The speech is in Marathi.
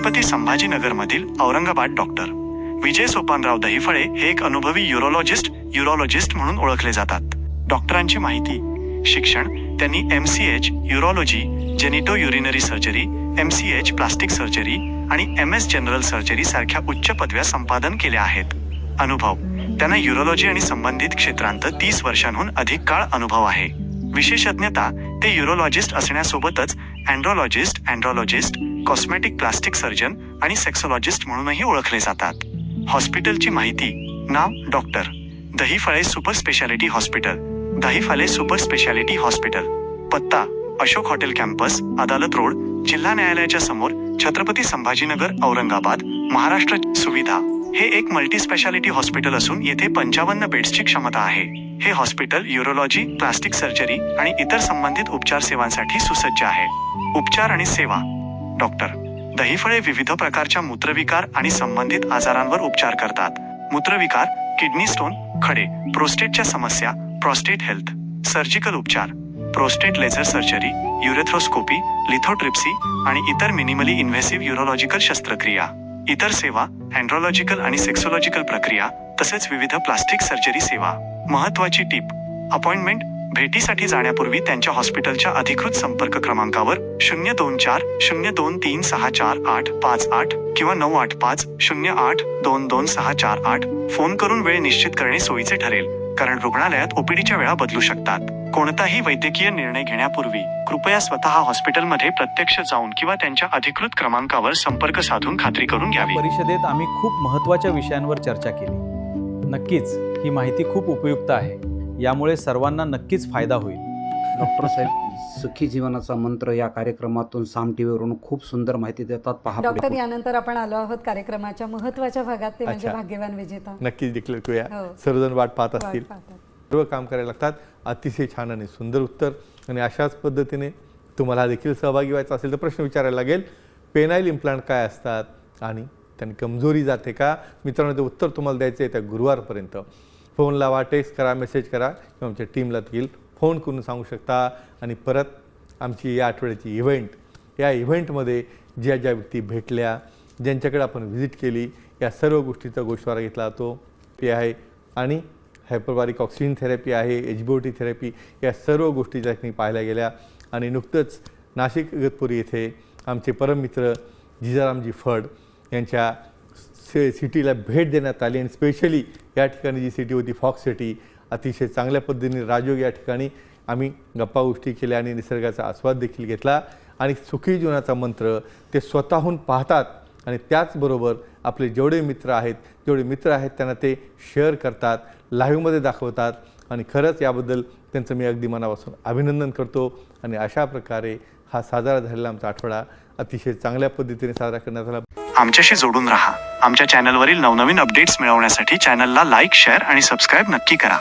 छत्रपती संभाजीनगरमधील औरंगाबाद डॉक्टर विजय सोपानराव दहिफळे हे एक अनुभवी युरोलॉजिस्ट म्हणून ओळखले जातात. डॉक्टरांची माहिती, शिक्षण त्यांनी MCH urology, genito urinary surgery, MCH plastic surgery आणि MS जनरल सर्जरी सारख्या उच्च पदव्या संपादन केल्या आहेत. अनुभव त्यांना युरोलॉजी आणि संबंधित क्षेत्रांत 30 वर्षांहून अधिक काळ अनुभव आहे. विशेषज्ञता ते युरोलॉजिस्ट असण्यासोबतच अँड्रोलॉजिस्ट, कॉस्मेटिक प्लास्टिक सर्जन आणि सेक्सोलॉजिस्ट म्हणूनही ओळखले जातात. हॉस्पिटलची माहिती, नाव doctor Dahiphale super speciality hospital, Dahiphale super speciality hospital, पत्ता Ashok hotel campus, Adalat road, जिल्हा न्यायालयाच्या समोर, छत्रपती संभाजीनगर, औरंगाबाद, महाराष्ट्र. सुविधा हे एक मल्टी स्पेशालिटी हॉस्पिटल असून येथे 55 बेड्सची क्षमता आहे. हे हॉस्पिटल युरोलॉजी, प्लास्टिक सर्जरी आणि इतर संबंधित उपचार सेवांसाठी सुसज्ज आहे. उपचार आणि सेवा डॉक्टर दहिफळे विविध प्रकारच्या मूत्रविकार आणि संबंधित आजारांवर उपचार करतात. मूत्रविकार, किडनी स्टोन, खडे, प्रोस्टेटच्या समस्या, प्रोस्टेट हेल्थ, सर्जिकल उपचार, प्रोस्टेट लेझर सर्जरी, युरेथ्रोस्कोपी, लिथोट्रिप्सी आणि इतर मिनिमली इन्व्हेसिव्ह युरोलॉजिकल शस्त्रक्रिया. इतर सेवा, अँड्रोलॉजिकल आणि सेक्सोलॉजिकल प्रक्रिया तसेच विविध प्लास्टिक सर्जरी सेवा. महत्त्वाची टीप, अपॉइंटमेंट भेटीसाठी जाण्यापूर्वी त्यांच्या हॉस्पिटलच्या अधिकृत संपर्क क्रमांकावर 024-02364858 किंवा 985-08-22-648 फोन करून वेळ निश्चित करणे सोयीचे ठरेल, कारण रुग्णालयात OPDच्या वेळा बदलू शकतात. कोणताही वैद्यकीय निर्णय घेण्यापूर्वी कृपया स्वतः हॉस्पिटलमध्ये प्रत्यक्ष जाऊन किंवा त्यांच्या अधिकृत क्रमांकावर संपर्क साधून खात्री करून घ्यावी. परिषदेत आम्ही खूप महत्त्वाच्या विषयांवर चर्चा केली. नक्कीच ही माहिती खूप उपयुक्त आहे. यामुळे सर्वांना नक्कीच फायदा होईल. डॉक्टर साहेब, सुखी जीवनाचा मंत्र या कार्यक्रमातून साम टीव्हीवरून खूप सुंदर माहिती देतात. पहा डॉक्टर, यानंतर आपण आलो आहोत कार्यक्रमाच्या महत्त्वाच्या भागात, ते म्हणजे भाग्यवान विजेता. नक्कीच डिक्लेअर करूया. सर्वजण वाट पाहत असतील, सर्व काम करायला लागतात. अतिशय छान आणि सुंदर उत्तर. आणि अशाच पद्धतीने तुम्हाला देखील सहभागी व्हायचं असेल तर प्रश्न विचारायला लागेल. पेनाइल इम्प्लांट काय असतात आणि त्यांनी कमजोरी जाते का? मित्रांनो, ते उत्तर तुम्हाला द्यायचं आहे त्या गुरुवारपर्यंत. फोन लावा, टेक्स्ट करा, मेसेज करा किंवा आमच्या टीमला देखील फोन करून सांगू शकता. आणि परत आमची या आठवड्याची इव्हेंट, या इव्हेंटमध्ये ज्या ज्या व्यक्ती भेटल्या, ज्यांच्याकडे आपण व्हिजिट केली, या सर्व गोष्टीचा गोषवारा घेतला जातो. ते आहे आणि हायपरबारिक ऑक्सिजन थेरपी आहे, HBOT थेरपी, या सर्व गोष्टी ज्या पाहायला गेल्या. आणि नुकतंच नाशिक इगतपुरी येथे आमचे परममित्र जिजारामजी फड यांच्या सिटीला भेट देण्यात आली. आणि स्पेशली या ठिकाणी जी सिटी होती, फॉक्स सिटी, अतिशय चांगल्या पद्धतीने राजयोग या ठिकाणी आम्ही गप्पा गोष्टी केल्या आणि निसर्गाचा आस्वाद देखील घेतला. आणि सुखी जीवनाचा मंत्र ते स्वतःहून पाहतात आणि त्याचबरोबर आपले जेवढे मित्र आहेत त्यांना ते शेअर करतात, लाईव्हमध्ये दाखवतात. आणि खरंच याबद्दल त्यांचं मी अगदी मनापासून अभिनंदन करतो. आणि अशा प्रकारे हा साजरा झालेला आमचा आठवडा अतिशय चांगल्या पद्धतीने साजरा करण्यात आला. आमच्याशी जोडून राहा. आमच्या चॅनलवरील नवनवीन अपडेट्स मिळवण्यासाठी चॅनलला लाईक, शेअर आणि सबस्क्राईब नक्की करा.